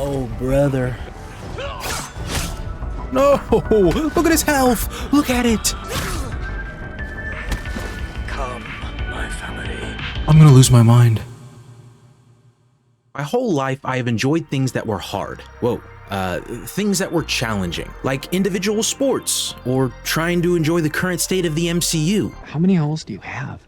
Oh, brother. No! Look at his health! Look at it! Come, my family. I'm gonna lose my mind. My whole life, I have enjoyed things that were hard. Things that were challenging, like individual sports, or trying to enjoy the current state of the MCU. How many holes do you have?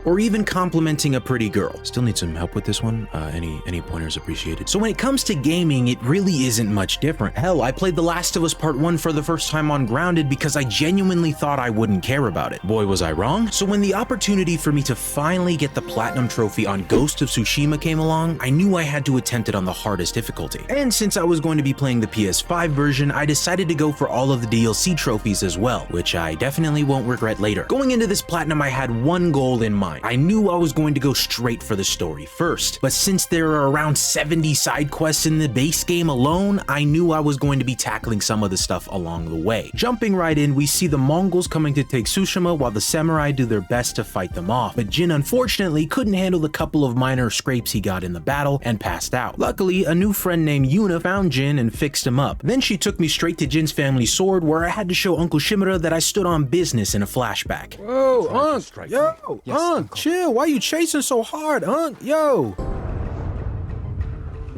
Or even complimenting a pretty girl. Still need some help with this one. Any pointers appreciated. So when it comes to gaming, it really isn't much different. Hell, I played The Last of Us Part 1 for the first time on Grounded because I genuinely thought I wouldn't care about it. Boy, was I wrong. So when the opportunity for me to finally get the Platinum Trophy on Ghost of Tsushima came along, I knew I had to attempt it on the hardest difficulty. And since I was going to be playing the PS5 version, I decided to go for all of the DLC trophies as well, which I definitely won't regret later. Going into this Platinum, I had one goal in mind. I knew I was going to go straight for the story first, but since there are around 70 side quests in the base game alone, I knew I was going to be tackling some of the stuff along the way. Jumping right in, we see the Mongols coming to take Tsushima while the samurai do their best to fight them off, but Jin unfortunately couldn't handle the couple of minor scrapes he got in the battle and passed out. Luckily, a new friend named Yuna found Jin and fixed him up. Then she took me straight to Jin's family sword where I had to show Uncle Shimura that I stood on business in a flashback. Whoa, Unc, yo, yes, Unc, chill. Why you chasing so hard, Unc? Yo.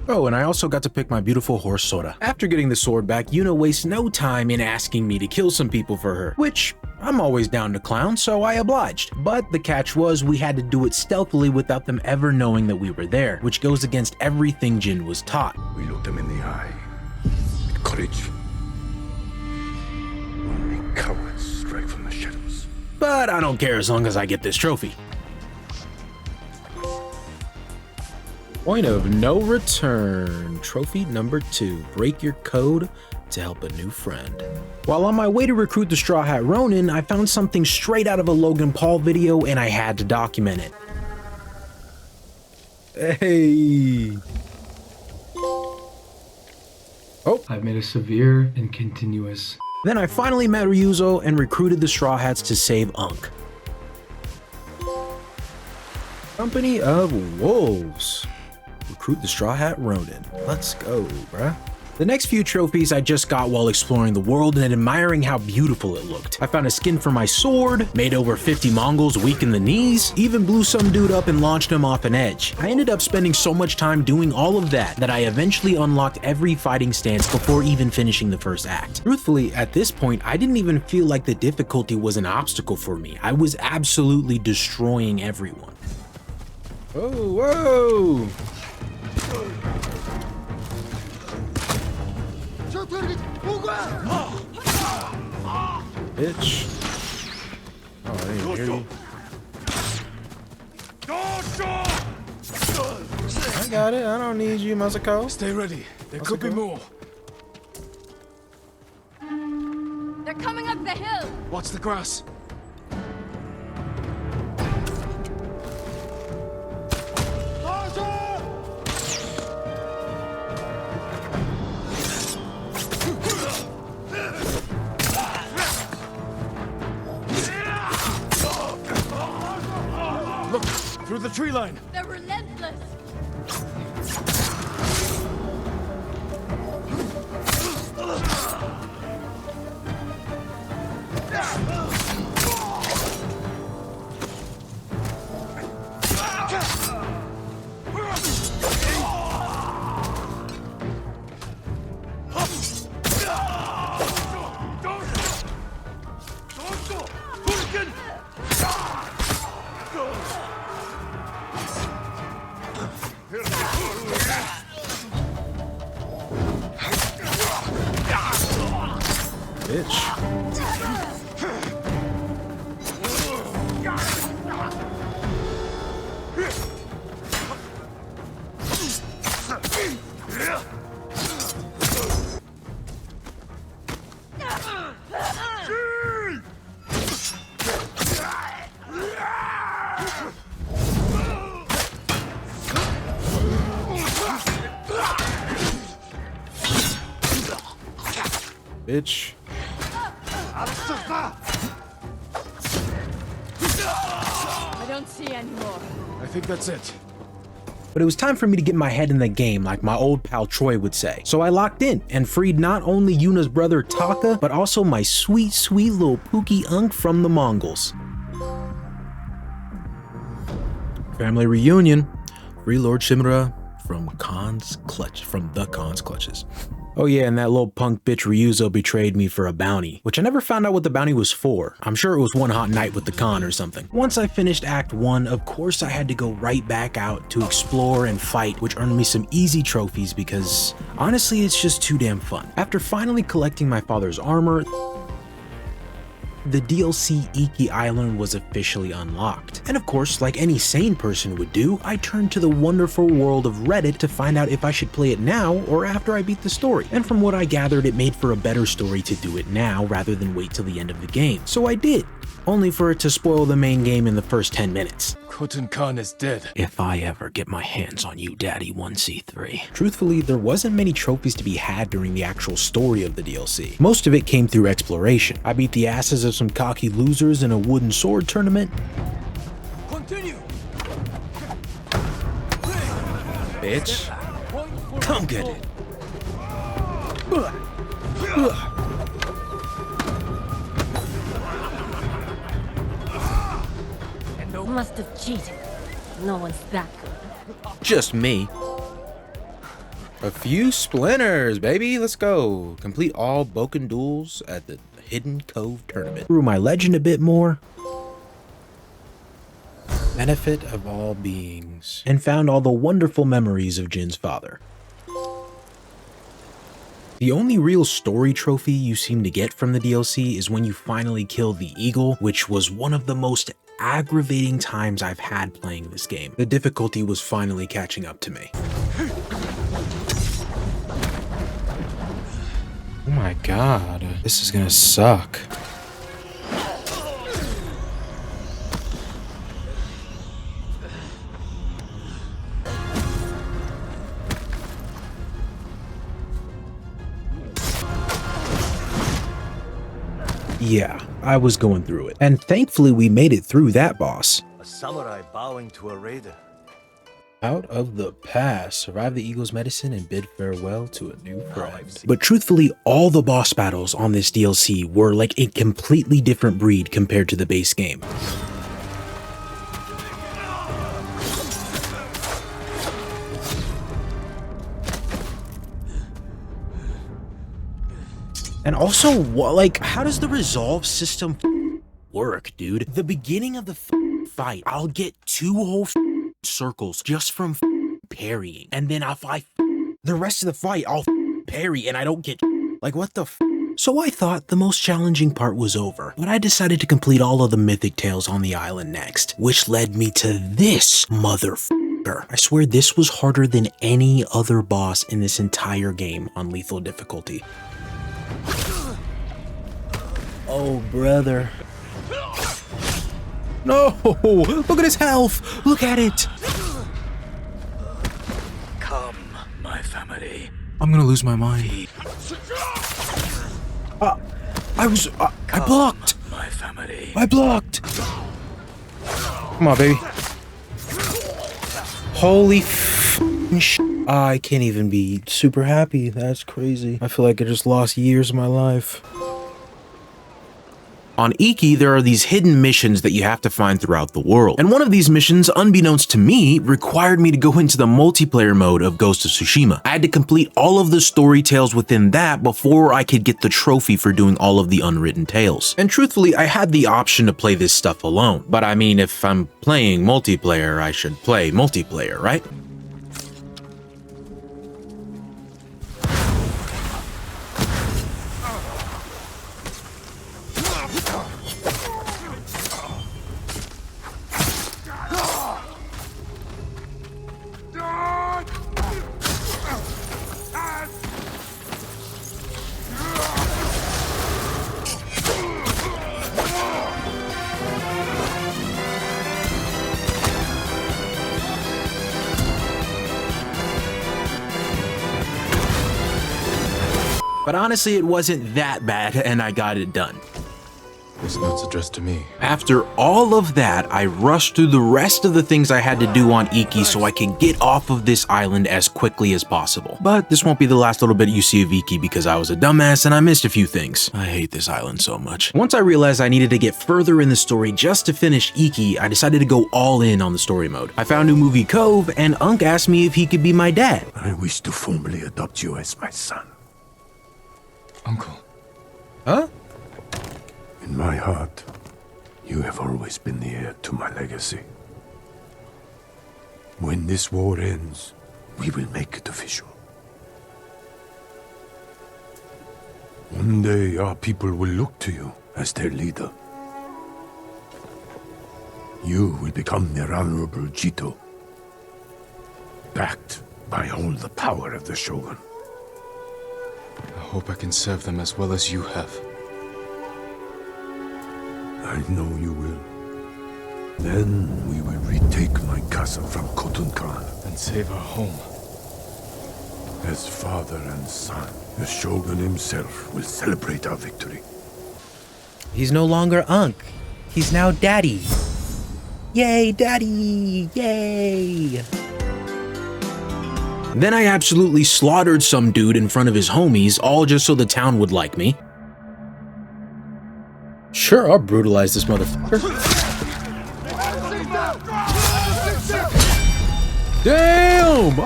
Oh, and I also got to pick my beautiful horse Sora. After getting the sword back, Yuna wastes no time in asking me to kill some people for her, which I'm always down to clown, so I obliged. But the catch was we had to do it stealthily without them ever knowing that we were there, which goes against everything Jin was taught. We look them in the eye with courage. Only cowards strike from the shadows. But I don't care as long as I get this trophy. Point of no return. Trophy number 2. Break your code to help a new friend. While on my way to recruit the Straw Hat Ronin, I found something straight out of a Logan Paul video and I had to document it. Hey. Oh. I've made a severe and continuous. Then I finally met Ryuzo and recruited the Straw Hats to save Unk. Company of Wolves. Recruit the Straw Hat Ronin. Let's go, bruh. The next few trophies I just got while exploring the world and admiring how beautiful it looked. I found a skin for my sword, made over 50 Mongols weak in the knees, even blew some dude up and launched him off an edge. I ended up spending so much time doing all of that I eventually unlocked every fighting stance before even finishing the first act. Truthfully, at this point, I didn't even feel like the difficulty was an obstacle for me. I was absolutely destroying everyone. Whoa, whoa! Bitch. Oh, I didn't hear you. I got it. I don't need you, Masako. Stay ready. There could be more. They're coming up the hill. Watch the grass. Look, through the tree line. They're relentless. Bitch. Bitch. I don't see any more. I think that's it. But it was time for me to get my head in the game like my old pal Troy would say. So I locked in and freed not only Yuna's brother Taka, but also my sweet, sweet little Pookie Unk from the Mongols. Family reunion. Free Lord Shimura from the Khan's clutches. Oh yeah, and that little punk bitch Ryuzo betrayed me for a bounty, which I never found out what the bounty was for. I'm sure it was one hot night with the Khan or something. Once I finished Act 1, of course I had to go right back out to explore and fight, which earned me some easy trophies because honestly it's just too damn fun. After finally collecting my father's armor, the DLC Iki Island was officially unlocked. And of course, like any sane person would do, I turned to the wonderful world of Reddit to find out if I should play it now or after I beat the story. And from what I gathered, it made for a better story to do it now rather than wait till the end of the game. So I did, only for it to spoil the main game in the first 10 minutes. Khotun Khan is dead. If I ever get my hands on you, Daddy 1C3. Truthfully, there wasn't many trophies to be had during the actual story of the DLC. Most of it came through exploration. I beat the asses of some cocky losers in a wooden sword tournament. Continue. Bitch, come get it. Must have cheated. No one's that good. Just me. A few splinters, baby. Let's go. Complete all Boken duels at the Hidden Cove tournament. Grew my legend a bit more. Benefit of all beings. And found all the wonderful memories of Jin's father. The only real story trophy you seem to get from the DLC is when you finally kill the eagle, which was one of the most aggravating times I've had playing this game. The difficulty was finally catching up to me. Oh my god, this is gonna suck. Yeah, I was going through it. And thankfully we made it through that boss. A samurai bowing to a raider. Out of the past, survive the eagle's medicine and bid farewell to a new friend. But truthfully, all the boss battles on this DLC were like a completely different breed compared to the base game. And also, like, how does the resolve system work, dude? The beginning of the fight, I'll get 2 whole circles just from parrying. And then if the rest of the fight, I'll parry and I don't get, like, what the So I thought the most challenging part was over, but I decided to complete all of the mythic tales on the island next, which led me to this motherfucker. I swear this was harder than any other boss in this entire game on lethal difficulty. Oh, brother. No! Look at his health! Look at it! Come, my family. I'm gonna lose my mind. I blocked! My family. I blocked! Come on, baby. Holy I can't even be super happy. That's crazy. I feel like I just lost years of my life. On Iki, there are these hidden missions that you have to find throughout the world. And one of these missions, unbeknownst to me, required me to go into the multiplayer mode of Ghost of Tsushima. I had to complete all of the story tales within that before I could get the trophy for doing all of the unwritten tales. And truthfully, I had the option to play this stuff alone. But I mean, if I'm playing multiplayer, I should play multiplayer, right? But honestly, it wasn't that bad, and I got it done. This note's addressed to me. After all of that, I rushed through the rest of the things I had to do on Iki so I could get off of this island as quickly as possible. But this won't be the last little bit you see of Iki because I was a dumbass and I missed a few things. I hate this island so much. Once I realized I needed to get further in the story just to finish Iki, I decided to go all in on the story mode. I found New Movie Cove and Unk asked me if he could be my dad. I wish to formally adopt you as my son. Uncle. Huh? In my heart, you have always been the heir to my legacy. When this war ends, we will make it official. One day, our people will look to you as their leader. You will become their honorable Jito, backed by all the power of the Shogun. I hope I can serve them as well as you have. I know you will. Then we will retake my castle from Khotun Khan. And save our home. As father and son, the Shogun himself will celebrate our victory. He's no longer Unk. He's now Daddy. Yay, Daddy! Yay! Then I absolutely slaughtered some dude in front of his homies, all just so the town would like me. Sure, I'll brutalize this motherfucker. Damn!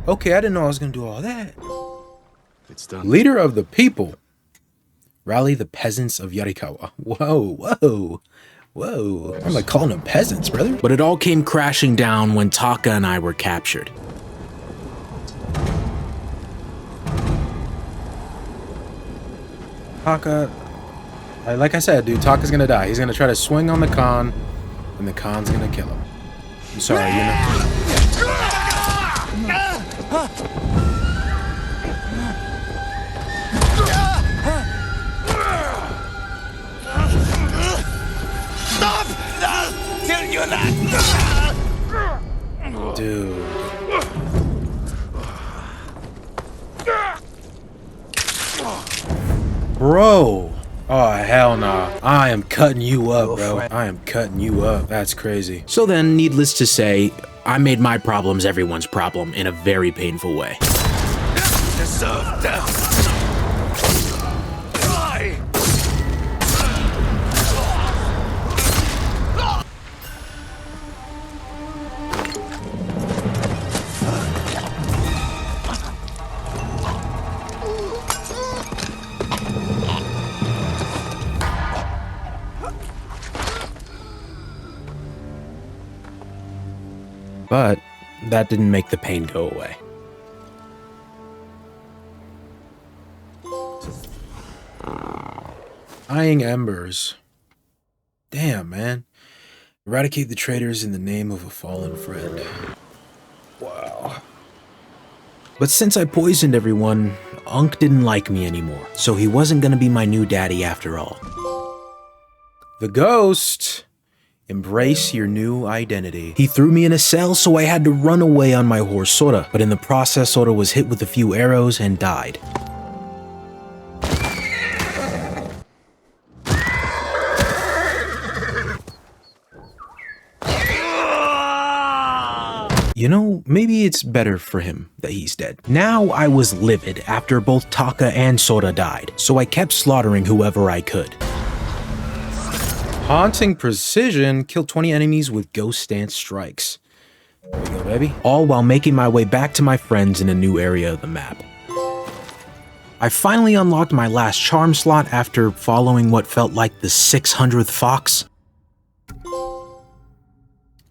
Okay, I didn't know I was gonna do all that. It's done. Leader of the people. Rally the peasants of Yarikawa. Whoa, whoa, whoa. I'm like calling them peasants, brother. But it all came crashing down when Taka and I were captured. Taka, like I said, dude, Taka's gonna die. He's gonna try to swing on the Khan, and the Khan's gonna kill him. I'm sorry, you know. Dude. Bro. Oh, hell nah. I am cutting you up, bro. I am cutting you up. That's crazy. So then, needless to say, I made my problems everyone's problem in a very painful way. Deserve death. But that didn't make the pain go away. Dying embers. Damn, man. Eradicate the traitors in the name of a fallen friend. Wow. But since I poisoned everyone, Unk didn't like me anymore, so he wasn't gonna be my new daddy after all. The ghost. Embrace your new identity. He threw me in a cell, so I had to run away on my horse Sora, but in the process Sora was hit with a few arrows and died. You know, maybe it's better for him that he's dead. Now I was livid after both Taka and Sora died, so I kept slaughtering whoever I could. Haunting precision, kill 20 enemies with ghost stance strikes. There you go, baby. All while making my way back to my friends in a new area of the map. I finally unlocked my last charm slot after following what felt like the 600th fox.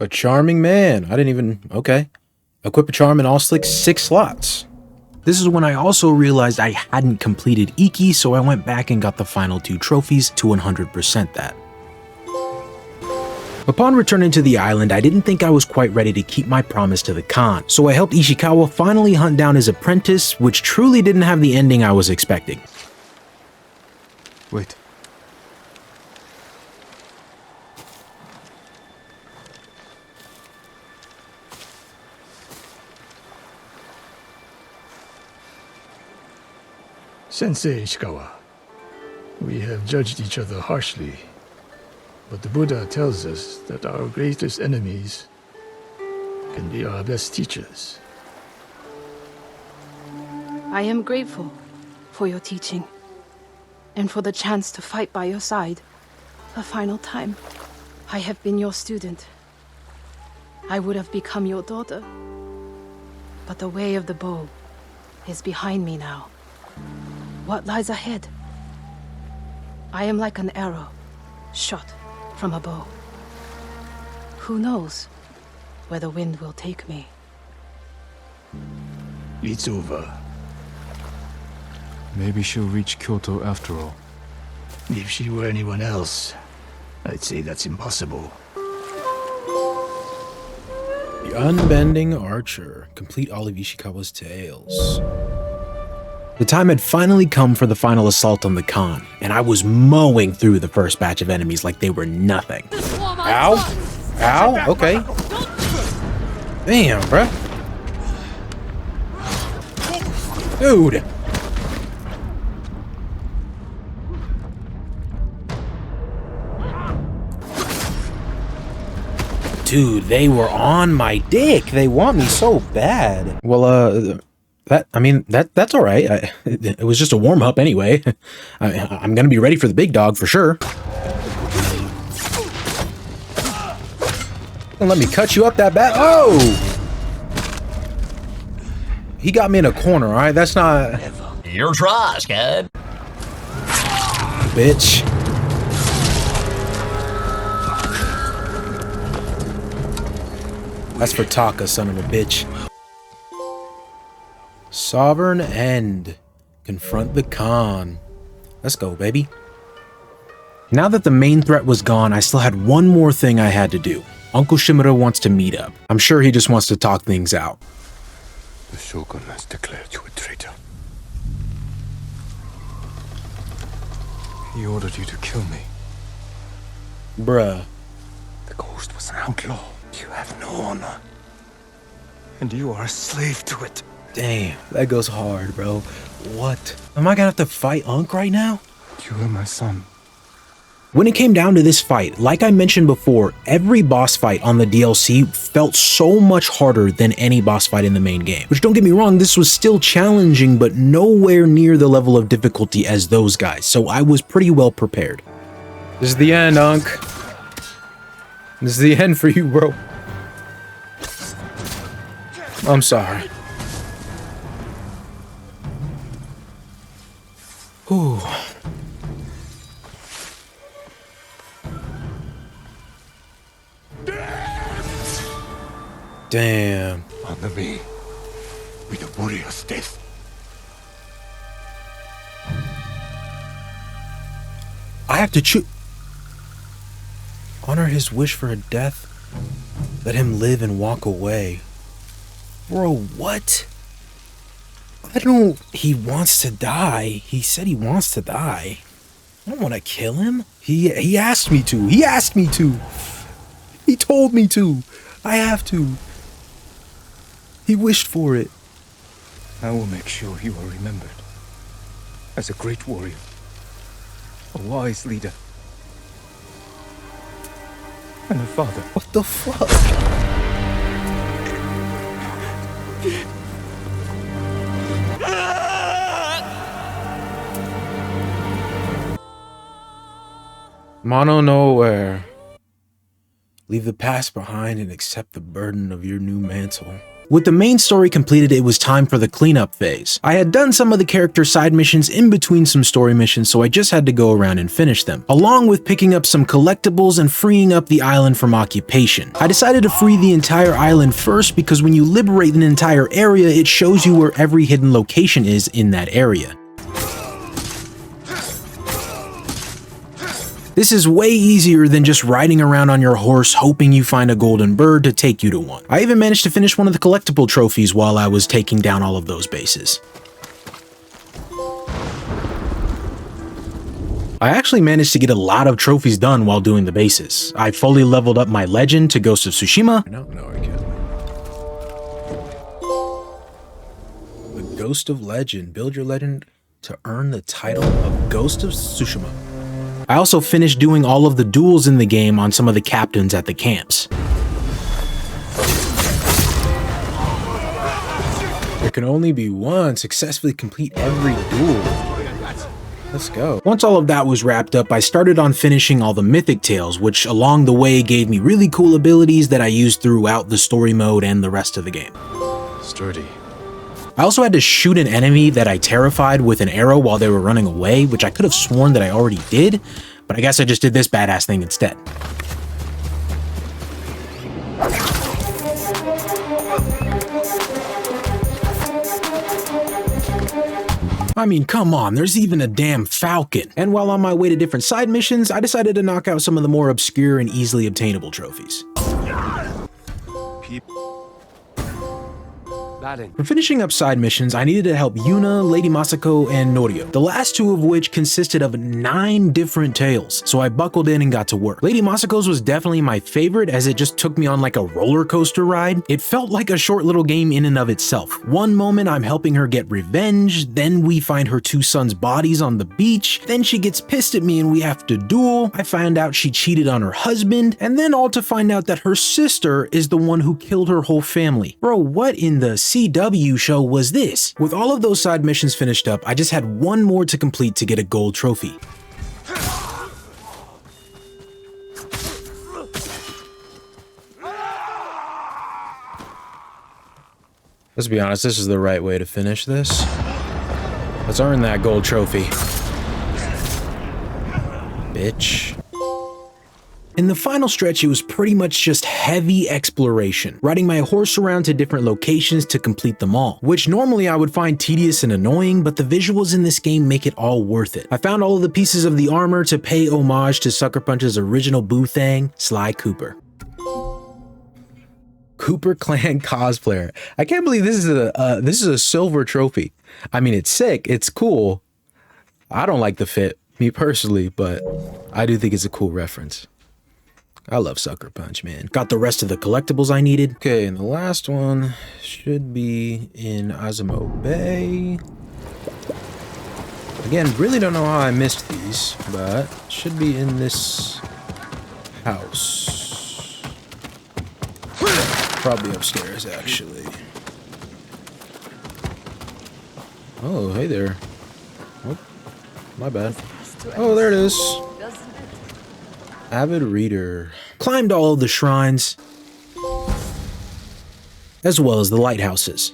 A charming man. I didn't even... Okay. Equip a charm and I'll slick 6 slots. This is when I also realized I hadn't completed Iki, so I went back and got the final 2 trophies to 100% that. Upon returning to the island, I didn't think I was quite ready to keep my promise to the Khan, so I helped Ishikawa finally hunt down his apprentice, which truly didn't have the ending I was expecting. Wait. Sensei Ishikawa, we have have judged each other harshly, but the Buddha tells us that our greatest enemies can be our best teachers. I am grateful for your teaching, and for the chance to fight by your side a final time. I have been your student. I would have become your daughter, but the way of the bow is behind me now. What lies ahead? I am like an arrow shot from a bow. Who knows where the wind will take me? It's over. Maybe she'll reach Kyoto after all. If she were anyone else, I'd say that's impossible. The Unbending Archer. Complete all of Ishikawa's tales. The time had finally come for the final assault on the Khan, and I was mowing through the first batch of enemies like they were nothing. Ow! Ow! Okay. Damn, bruh. Dude! Dude, they were on my dick. They want me so bad. Well, that's all right. It was just a warm up anyway. I'm gonna be ready for the big dog for sure. Don't let me cut you up that bad. Oh! He got me in a corner, all right? That's not... Your trash, kid. Bitch. That's for Taka, son of a bitch. Sovereign End. Confront the Khan. Let's go, baby. Now that the main threat was gone, I still had one more thing I had to do. Uncle Shimura wants to meet up. I'm sure he just wants to talk things out. The Shogun has declared you a traitor. He ordered you to kill me. Bruh. The ghost was an outlaw. You have no honor. And you are a slave to it. Damn, that goes hard, bro. What? Am I gonna have to fight Unk right now? You are my son. When it came down to this fight, like I mentioned before, every boss fight on the DLC felt so much harder than any boss fight in the main game. Which, don't get me wrong, this was still challenging, but nowhere near the level of difficulty as those guys, so I was pretty well prepared. This is the end, Unk. This is the end for you, bro. I'm sorry. Whew. Damn. Honor me with a warrior's death. I have to choose. Honor his wish for a death. Let him live and walk away. Bro, what? I don't... He wants to die. He said he wants to die. I don't want to kill him. He asked me to. He asked me to. He told me to. I have to. He wished for it. I will make sure you are remembered as a great warrior, a wise leader, and a father. What the fuck? Mono nowhere. Leave the past behind and accept the burden of your new mantle. With the main story completed, it was time for the cleanup phase. I had done some of the character side missions in between some story missions, so I just had to go around and finish them, along with picking up some collectibles and freeing up the island from occupation. I decided to free the entire island first because when you liberate an entire area, it shows you where every hidden location is in that area. This is way easier than just riding around on your horse hoping you find a golden bird to take you to one. I even managed to finish one of the collectible trophies while I was taking down all of those bases. I actually managed to get a lot of trophies done while doing the bases. I fully leveled up my legend to Ghost of Tsushima. No, I can't. The Ghost of Legend. Build your legend to earn the title of Ghost of Tsushima. I also finished doing all of the duels in the game on some of the captains at the camps. There can only be one. Successfully complete every duel. Let's go. Once all of that was wrapped up, I started on finishing all the mythic tales, which along the way gave me really cool abilities that I used throughout the story mode and the rest of the game. Sturdy. I also had to shoot an enemy that I terrified with an arrow while they were running away, which I could have sworn that I already did, but I guess I just did this badass thing instead. I mean, come on, there's even a damn falcon. And while on my way to different side missions, I decided to knock out some of the more obscure and easily obtainable trophies. For finishing up side missions, I needed to help Yuna, Lady Masako, and Norio, the last two of which consisted of 9 different tales, so I buckled in and got to work. Lady Masako's was definitely my favorite as it just took me on like a roller coaster ride. It felt like a short little game in and of itself. One moment I'm helping her get revenge, then we find her 2 sons' bodies on the beach, then she gets pissed at me and we have to duel. I find out she cheated on her husband, and then all to find out that her sister is the one who killed her whole family. Bro, what in the CW show was this? With all of those side missions finished up, I just had one more to complete to get a gold trophy. Let's be honest, this is the right way to finish this. Let's earn that gold trophy. Bitch. In the final stretch, it was pretty much just heavy exploration, riding my horse around to different locations to complete them all, which normally I would find tedious and annoying, but the visuals in this game make it all worth it. I found all of the pieces of the armor to pay homage to Sucker Punch's original boo thang, Sly Cooper. Cooper Clan cosplayer. I can't believe this is a silver trophy. I mean, it's sick, it's cool. I don't like the fit, me personally, but I do think it's a cool reference. I love Sucker Punch, man. Got the rest of the collectibles I needed. Okay, and the last one should be in Azamo Bay. Again, really don't know how I missed these, but should be in this house. Probably upstairs, actually. Oh, hey there. Oh, my bad. Oh, there it is. Avid reader. Climbed all of the shrines, as well as the lighthouses.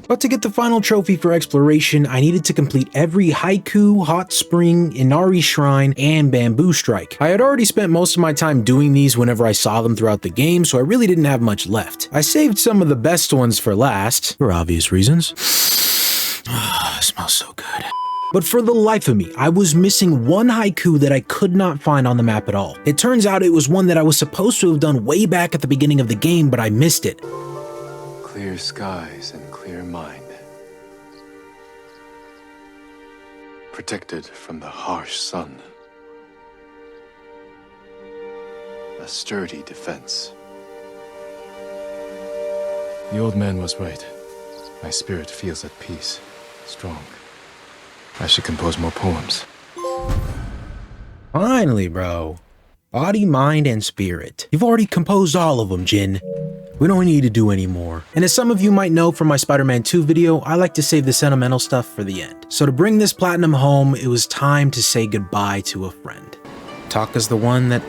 But to get the final trophy for exploration, I needed to complete every Haiku, Hot Spring, Inari Shrine, and Bamboo Strike. I had already spent most of my time doing these whenever I saw them throughout the game, so I really didn't have much left. I saved some of the best ones for last, for obvious reasons. It smells so good. But for the life of me, I was missing one haiku that I could not find on the map at all. It turns out it was one that I was supposed to have done way back at the beginning of the game, but I missed it. Clear skies and clear mind. Protected from the harsh sun. A sturdy defense. The old man was right. My spirit feels at peace, strong. I should compose more poems. Finally, bro. Body, mind, and spirit. You've already composed all of them, Jin. We don't need to do any more. And as some of you might know from my Spider-Man 2 video, I like to save the sentimental stuff for the end. So to bring this platinum home, it was time to say goodbye to a friend. Taka's the one that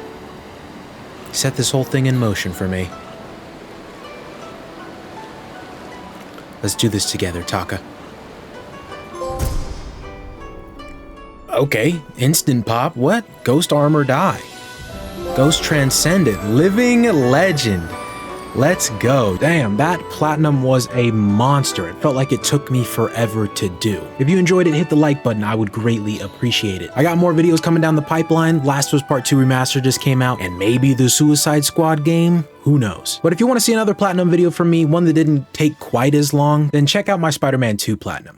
set this whole thing in motion for me. Let's do this together, Taka. Okay, instant pop, what? Ghost armor die. Ghost transcendent, living legend. Let's go. Damn, that platinum was a monster. It felt like it took me forever to do. If you enjoyed it, hit the like button. I would greatly appreciate it. I got more videos coming down the pipeline. Last of Us Part 2 Remastered just came out, and maybe the Suicide Squad game? Who knows? But if you want to see another platinum video from me, one that didn't take quite as long, then check out my Spider-Man 2 Platinum.